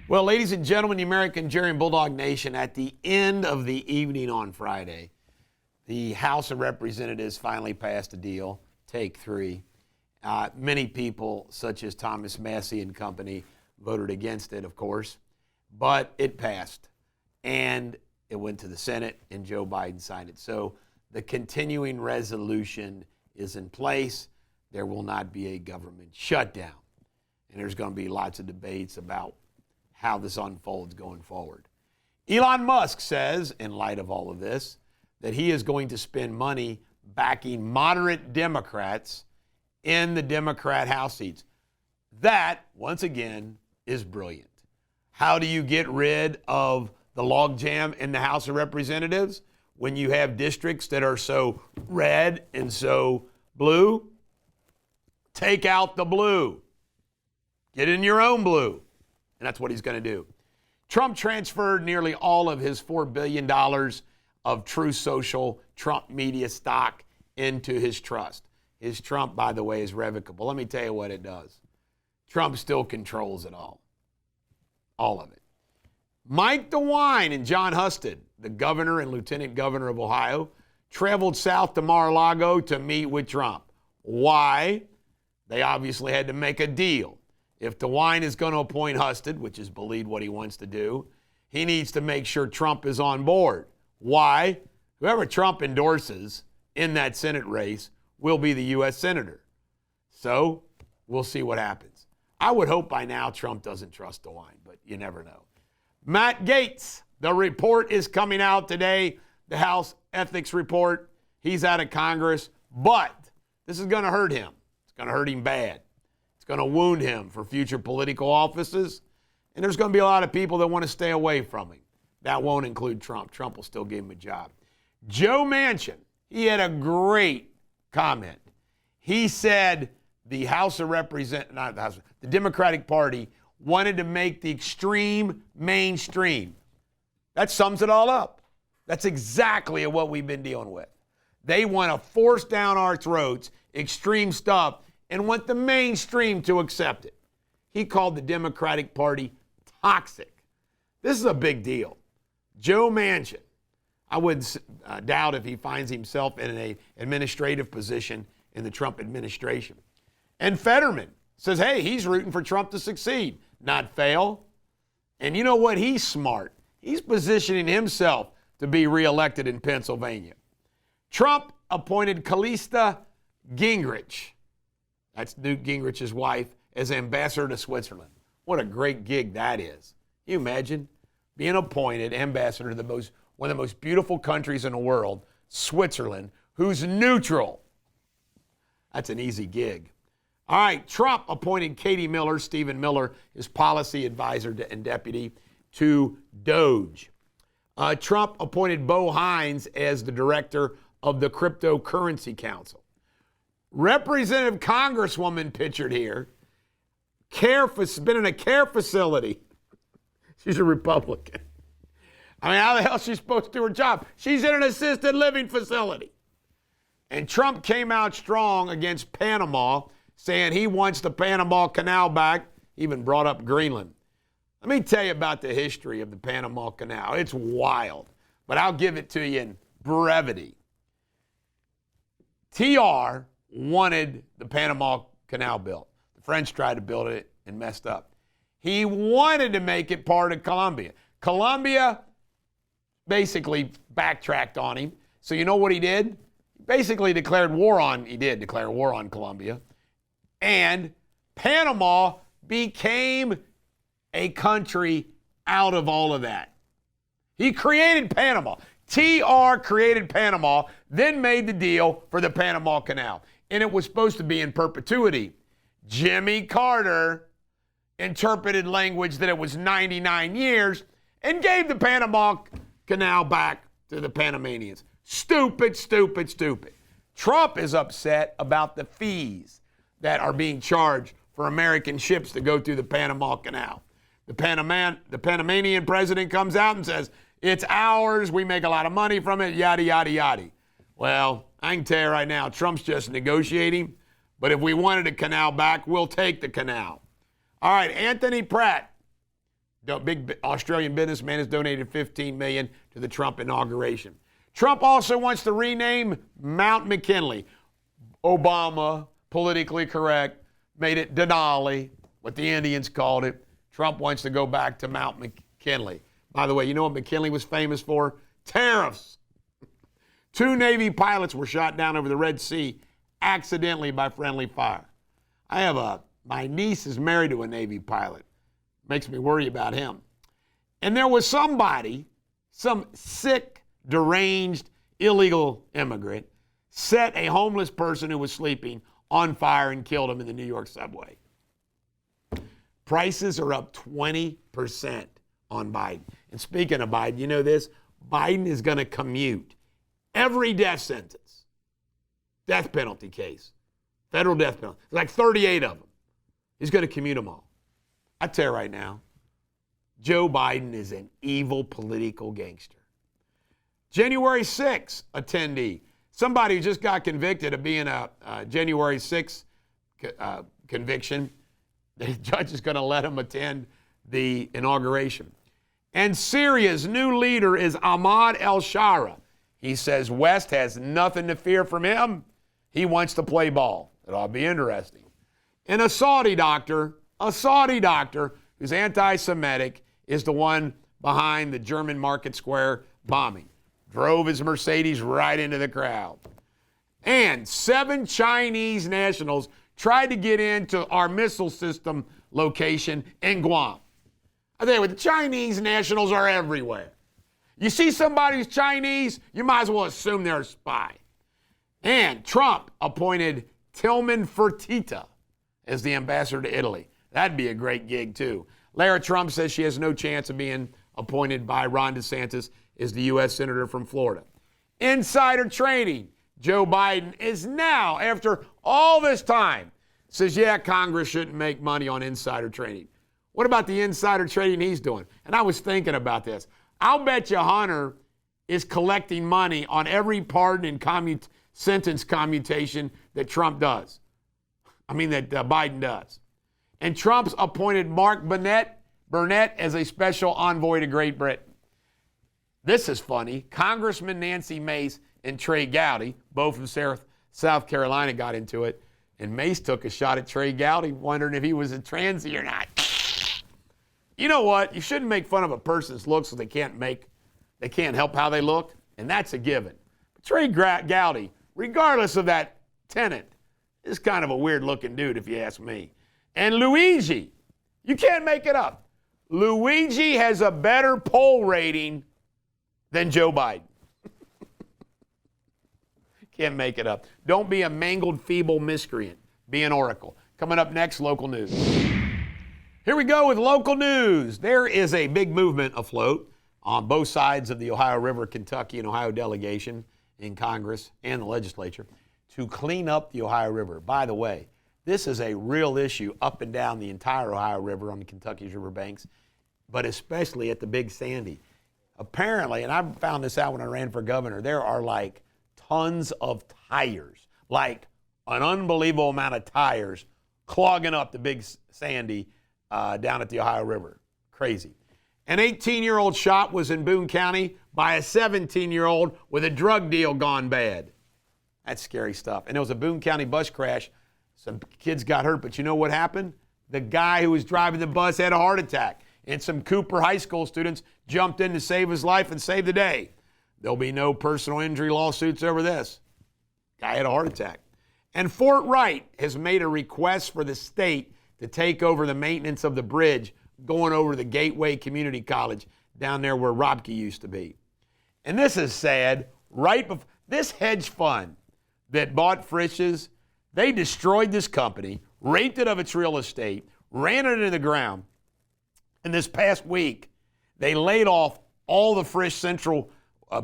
Well, ladies and gentlemen, the American Jerry and Bulldog Nation, at the end of the evening on Friday, the House of Representatives finally passed a deal, take three. Many people, such as Thomas Massey and company, voted against it, of course, but it passed. And it went to the Senate, and Joe Biden signed it. So the continuing resolution is in place. There will not be a government shutdown. And there's going to be lots of debates about how this unfolds going forward. Elon Musk says, in light of all of this, that he is going to spend money backing moderate Democrats in the Democrat House seats. That, once again, is brilliant. How do you get rid of the logjam in the House of Representatives when you have districts that are so red and so blue? Take out the blue. Get in your own blue. And that's what he's going to do. Trump transferred nearly all of his $4 billion of True Social Trump media stock into his trust. His Trump, by the way, is revocable. Let me tell you what it does. Trump still controls it all. All of it. Mike DeWine and John Husted, the governor and lieutenant governor of Ohio, traveled south to Mar-a-Lago to meet with Trump. Why? They obviously had to make a deal. If DeWine is going to appoint Husted, which is believed what he wants to do, he needs to make sure Trump is on board. Why? Whoever Trump endorses in that Senate race will be the U.S. Senator. So we'll see what happens. I would hope by now Trump doesn't trust DeWine, but you never know. Matt Gaetz, the report is coming out today, the House Ethics Report. He's out of Congress, but this is going to hurt him. It's going to hurt him bad. It's going to wound him for future political offices, and there's going to be a lot of people that want to stay away from him. That won't include Trump. Trump will still give him a job. Joe Manchin, he had a great comment. He said the the Democratic Party wanted to make the extreme mainstream. That sums it all up. That's exactly what we've been dealing with. They want to force down our throats extreme stuff and want the mainstream to accept it. He called the Democratic Party toxic. This is a big deal. Joe Manchin, I wouldn't doubt if he finds himself in an administrative position in the Trump administration. And Fetterman says, hey, he's rooting for Trump to succeed, not fail. And you know what? He's smart. He's positioning himself to be reelected in Pennsylvania. Trump appointed Callista Gingrich, that's Newt Gingrich's wife, as ambassador to Switzerland. What a great gig that is. Can you imagine being appointed ambassador to one of the most beautiful countries in the world, Switzerland, who's neutral? That's an easy gig. All right, Trump appointed Katie Miller, Stephen Miller, his policy advisor and deputy, to DOGE. Trump appointed Bo Hines as the director of the Cryptocurrency Council. Representative Congresswoman pictured here, been in a care facility. She's a Republican. I mean, how the hell is she supposed to do her job? She's in an assisted living facility. And Trump came out strong against Panama, saying he wants the Panama Canal back, even brought up Greenland. Let me tell you about the history of the Panama Canal. It's wild, but I'll give it to you in brevity. TR wanted the Panama Canal built. The French tried to build it and messed up. He wanted to make it part of Colombia. Colombia basically backtracked on him. So you know what he did? Basically declared war on Colombia. And Panama became a country out of all of that. He created Panama. TR created Panama, then made the deal for the Panama Canal. And it was supposed to be in perpetuity. Jimmy Carter interpreted language that it was 99 years and gave the Panama Canal back to the Panamanians. Stupid, stupid, stupid. Trump is upset about the fees that are being charged for American ships to go through the Panama Canal. The Panamanian president comes out and says, it's ours, we make a lot of money from it, yada, yada, yada. Well, I can tell you right now, Trump's just negotiating, but if we wanted a canal back, we'll take the canal. All right, Anthony Pratt big Australian businessman, has donated $15 million to the Trump inauguration. Trump also wants to rename Mount McKinley. Obama, politically correct, made it Denali, what the Indians called it. Trump wants to go back to Mount McKinley. By the way, you know what McKinley was famous for? Tariffs. 2 Navy pilots were shot down over the Red Sea accidentally by friendly fire. My niece is married to a Navy pilot. Makes me worry about him. And there was somebody, some sick, deranged, illegal immigrant, set a homeless person who was sleeping on fire and killed him in the New York subway. Prices are up 20% on Biden. And speaking of Biden, you know this? Biden is going to commute every death sentence, death penalty case, federal death penalty, like 38 of them. He's going to commute them all. I tell you right now, Joe Biden is an evil political gangster. January 6th attendee, somebody who just got convicted of being a January 6th conviction, the judge is going to let him attend the inauguration. And Syria's new leader is Ahmad al-Shara. He says West has nothing to fear from him. He wants to play ball. It'll be interesting. And a Saudi doctor who's anti-Semitic is the one behind the German Market Square bombing. Drove his Mercedes right into the crowd. And 7 Chinese nationals tried to get into our missile system location in Guam. I tell you what, the Chinese nationals are everywhere. You see somebody who's Chinese, you might as well assume they're a spy. And Trump appointed Tillman Fertitta as the ambassador to Italy. That'd be a great gig, too. Lara Trump says she has no chance of being appointed by Ron DeSantis as the U.S. Senator from Florida. Insider trading. Joe Biden is now, after all this time, says, yeah, Congress shouldn't make money on insider trading. What about the insider trading he's doing? And I was thinking about this. I'll bet you Hunter is collecting money on every pardon and sentence commutation that Trump does. that Biden does. And Trump's appointed Mark Burnett as a special envoy to Great Britain. This is funny. Congressman Nancy Mace and Trey Gowdy, both from South Carolina, got into it. And Mace took a shot at Trey Gowdy, wondering if he was a transy or not. You know what? You shouldn't make fun of a person's looks so they can't help how they look, and that's a given. But Trey Gowdy, regardless of that tenant, is kind of a weird-looking dude, if you ask me. And Luigi, you can't make it up. Luigi has a better poll rating than Joe Biden. Can't make it up. Don't be a mangled, feeble miscreant. Be an oracle. Coming up next, local news. Here we go with local news. There is a big movement afloat on both sides of the Ohio River, Kentucky and Ohio delegation in Congress and the legislature to clean up the Ohio River. By the way, this is a real issue up and down the entire Ohio River on the Kentucky's riverbanks, but especially at the Big Sandy. Apparently, and I found this out when I ran for governor, there are like tons of tires, like an unbelievable amount of tires clogging up the Big Sandy down at the Ohio River. Crazy. An 18-year-old shot was in Boone County by a 17-year-old with a drug deal gone bad. That's scary stuff. And there was a Boone County bus crash. Some kids got hurt, but you know what happened? The guy who was driving the bus had a heart attack, and some Cooper High School students jumped in to save his life and save the day. There'll be no personal injury lawsuits over this. Guy had a heart attack. And Fort Wright has made a request for the state to take over the maintenance of the bridge going over the Gateway Community College down there where Robke used to be. And this is sad. Right before this hedge fund that bought Frisch's, they destroyed this company, raped it of its real estate, ran it into the ground. And this past week, they laid off all the Frisch Central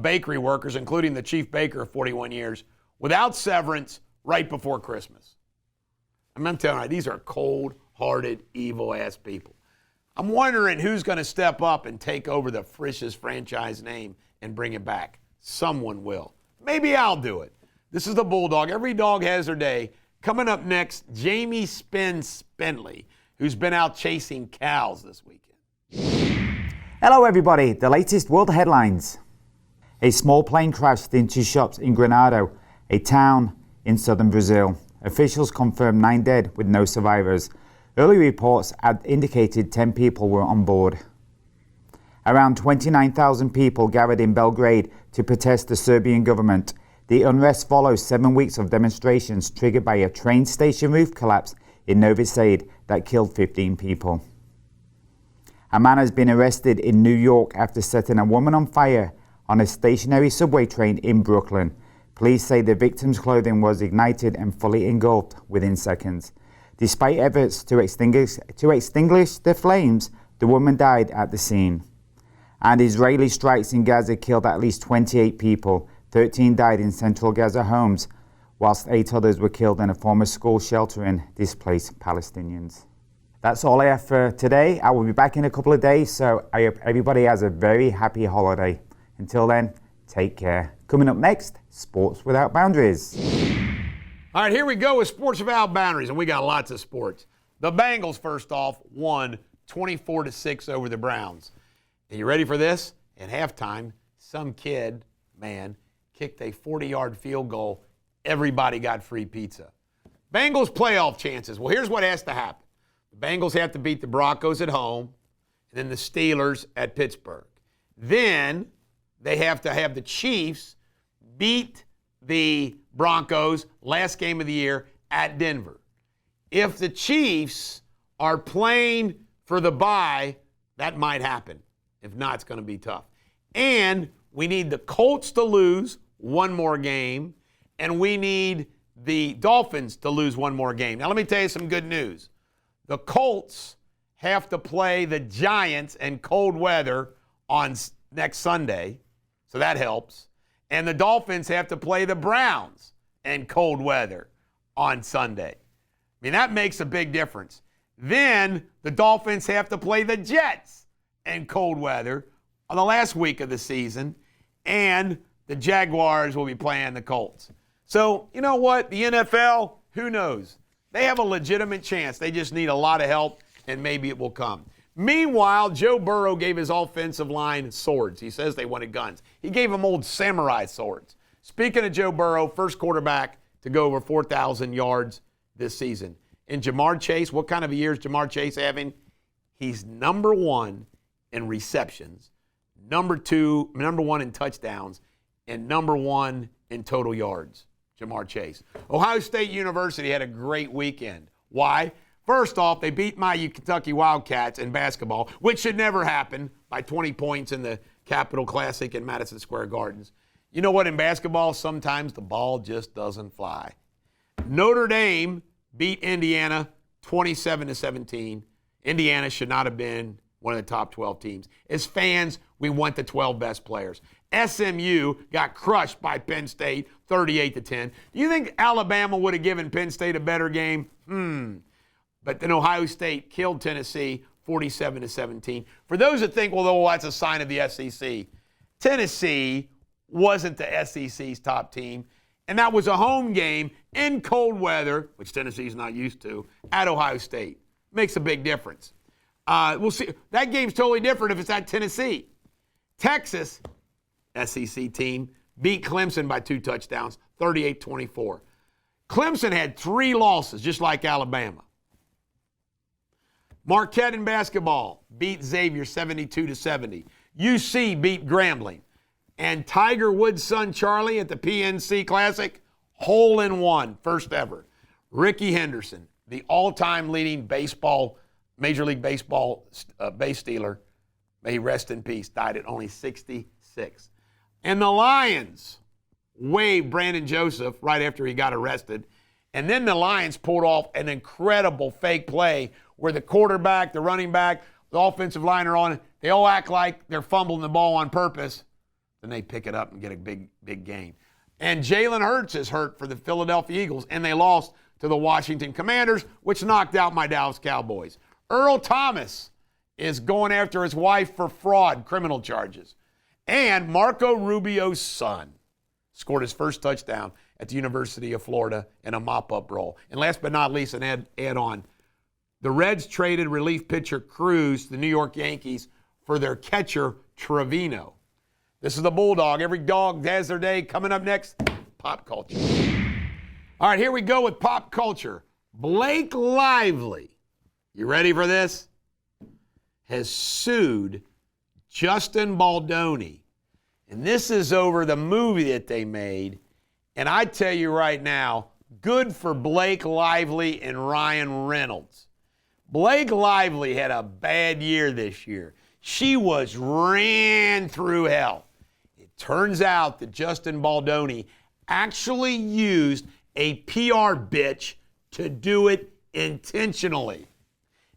bakery workers, including the chief baker of 41 years, without severance right before Christmas. I'm telling you, these are cold-hearted, evil-ass people. I'm wondering who's going to step up and take over the Frisch's franchise name and bring it back. Someone will. Maybe I'll do it. This is the Bulldog. Every dog has their day. Coming up next, Jamie Spindley, who's been out chasing cows this weekend. Hello everybody, the latest world headlines. A small plane crashed into shops in Granado, a town in southern Brazil. Officials confirmed 9 dead with no survivors. Early reports had indicated 10 people were on board. Around 29,000 people gathered in Belgrade to protest the Serbian government. The unrest follows 7 weeks of demonstrations triggered by a train station roof collapse in Novi Sad that killed 15 people. A man has been arrested in New York after setting a woman on fire on a stationary subway train in Brooklyn. Police say the victim's clothing was ignited and fully engulfed within seconds. Despite efforts to extinguish the flames, the woman died at the scene. And Israeli strikes in Gaza killed at least 28 people. 13 died in central Gaza homes, whilst 8 others were killed in a former school sheltering displaced Palestinians. That's all I have for today. I will be back in a couple of days, so I hope everybody has a very happy holiday. Until then, take care. Coming up next, Sports Without Boundaries. All right, here we go with Sports Without Boundaries, and we got lots of sports. The Bengals, first off, won 24-6 over the Browns. Are you ready for this? At halftime, some kid, man, kicked a 40-yard field goal. Everybody got free pizza. Bengals playoff chances. Well, here's what has to happen. The Bengals have to beat the Broncos at home, and then the Steelers at Pittsburgh. Then they have to have the Chiefs beat the Broncos last game of the year at Denver. If the Chiefs are playing for the bye, that might happen. If not, it's going to be tough. And we need the Colts to lose one more game, and we need the Dolphins to lose one more game. Now, let me tell you some good news. The Colts have to play the Giants in cold weather on next Sunday, so that helps. And the Dolphins have to play the Browns in cold weather on Sunday. I mean, that makes a big difference. Then the Dolphins have to play the Jets in cold weather on the last week of the season, and the Jaguars will be playing the Colts. So, you know what? The NFL, who knows? They have a legitimate chance. They just need a lot of help, and maybe it will come. Meanwhile, Joe Burrow gave his offensive line swords. He says they wanted guns. He gave them old samurai swords. Speaking of Joe Burrow, first quarterback to go over 4,000 yards this season. And Jamar Chase, what kind of a year is Jamar Chase having? He's number 1 in receptions, number 1 in touchdowns, and number 1 in total yards. Jamar Chase. Ohio State University had a great weekend. Why? First off, they beat my Kentucky Wildcats in basketball, which should never happen, by 20 points in the Capitol Classic in Madison Square Gardens. You know what? In basketball, sometimes the ball just doesn't fly. Notre Dame beat Indiana 27-17. Indiana should not have been one of the top 12 teams. As fans, we want the 12 best players. SMU got crushed by Penn State 38-10. Do you think Alabama would have given Penn State a better game? But then Ohio State killed Tennessee 47-17. For those that think, well, that's a sign of the SEC, Tennessee wasn't the SEC's top team, and that was a home game in cold weather, which Tennessee's not used to, at Ohio State. Makes a big difference. We'll see. That game's totally different if it's at Tennessee. Texas, SEC team, beat Clemson by 2 touchdowns, 38-24. Clemson had 3 losses, just like Alabama. Marquette in basketball beat Xavier 72-70. UC beat Grambling. And Tiger Woods' son Charlie at the PNC Classic, hole-in-one, first ever. Ricky Henderson, the all-time leading Major League Baseball base stealer, may he rest in peace, died at only 66. And the Lions waived Brandon Joseph right after he got arrested. And then the Lions pulled off an incredible fake play where the quarterback, the running back, the offensive line are on. They all act like they're fumbling the ball on purpose. Then they pick it up and get a big gain. And Jalen Hurts is hurt for the Philadelphia Eagles, and they lost to the Washington Commanders, which knocked out my Dallas Cowboys. Earl Thomas is going after his wife for fraud, criminal charges. And Marco Rubio's son scored his first touchdown at the University of Florida in a mop-up role. And last but not least, an add-on, The Reds traded relief pitcher Cruz to the New York Yankees for their catcher Trevino. This is the Bulldog. Every dog has their day. Coming up next, pop culture. All right, here we go with pop culture. Blake Lively, you ready for this? Has sued Justin Baldoni. And this is over the movie that they made. And I tell you right now, good for Blake Lively and Ryan Reynolds. Blake Lively had a bad year this year. She was ran through hell. It turns out that Justin Baldoni actually used a PR bitch to do it intentionally.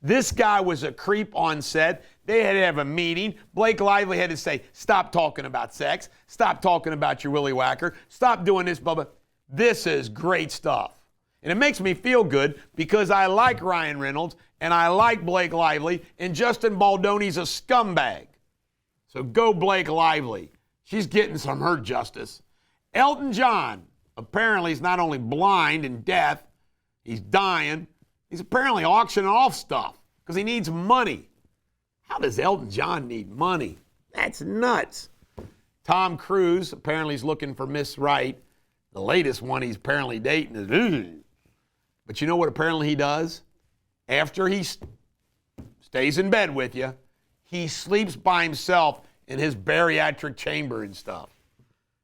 This guy was a creep on set. They had to have a meeting. Blake Lively had to say, stop talking about sex. Stop talking about your willy whacker. Stop doing this, blah, blah. This is great stuff. And it makes me feel good because I like Ryan Reynolds and I like Blake Lively, and Justin Baldoni's a scumbag. So go Blake Lively. She's getting some her justice. Elton John apparently is not only blind and deaf, he's dying. He's apparently auctioning off stuff because he needs money. How does Elton John need money? That's nuts. Tom Cruise apparently is looking for Miss Right. The latest one he's apparently dating is, but you know what apparently he does? After he stays in bed with you, he sleeps by himself in his bariatric chamber and stuff.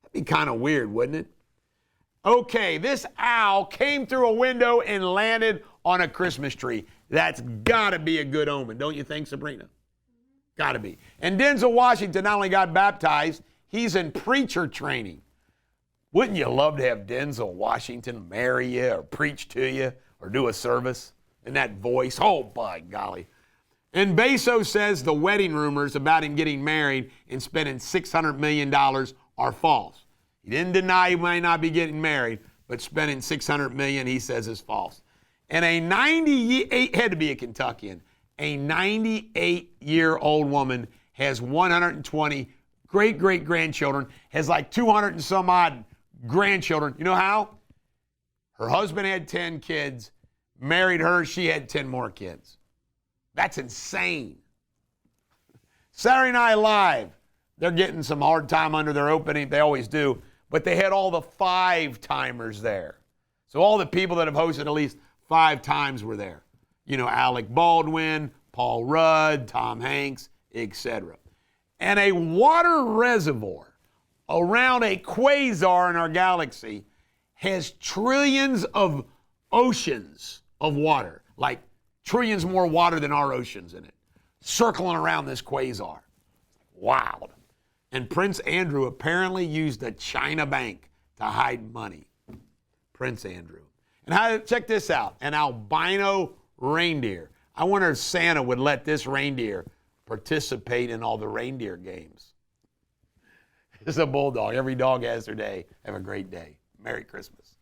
That'd be kind of weird, wouldn't it? Okay, this owl came through a window and landed on a Christmas tree. That's got to be a good omen, don't you think, Sabrina? Got to be. And Denzel Washington not only got baptized, he's in preacher training. Wouldn't you love to have Denzel Washington marry you or preach to you or do a service in that voice? Oh, by golly. And Bezos says the wedding rumors about him getting married and spending $600 million are false. He didn't deny he might not be getting married, but spending $600 million, he says, is false. And a 98, had to be a Kentuckian, a 98-year-old woman has 120 great-great-grandchildren, has like 200 and some odd grandchildren. You know how? Her husband had 10 kids, married her, she had 10 more kids. That's insane. Saturday Night Live, they're getting some hard time under their opening. They always do. But they had all the 5-timers there. So all the people that have hosted at least 5 times were there. You know, Alec Baldwin, Paul Rudd, Tom Hanks, etc. And a water reservoir around a quasar in our galaxy has trillions of oceans of water, like trillions more water than our oceans in it, circling around this quasar. Wow. And Prince Andrew apparently used a China bank to hide money. Prince Andrew. And check this out, an albino reindeer. I wonder if Santa would let this reindeer participate in all the reindeer games. It's a bulldog. Every dog has their day. Have a great day. Merry Christmas.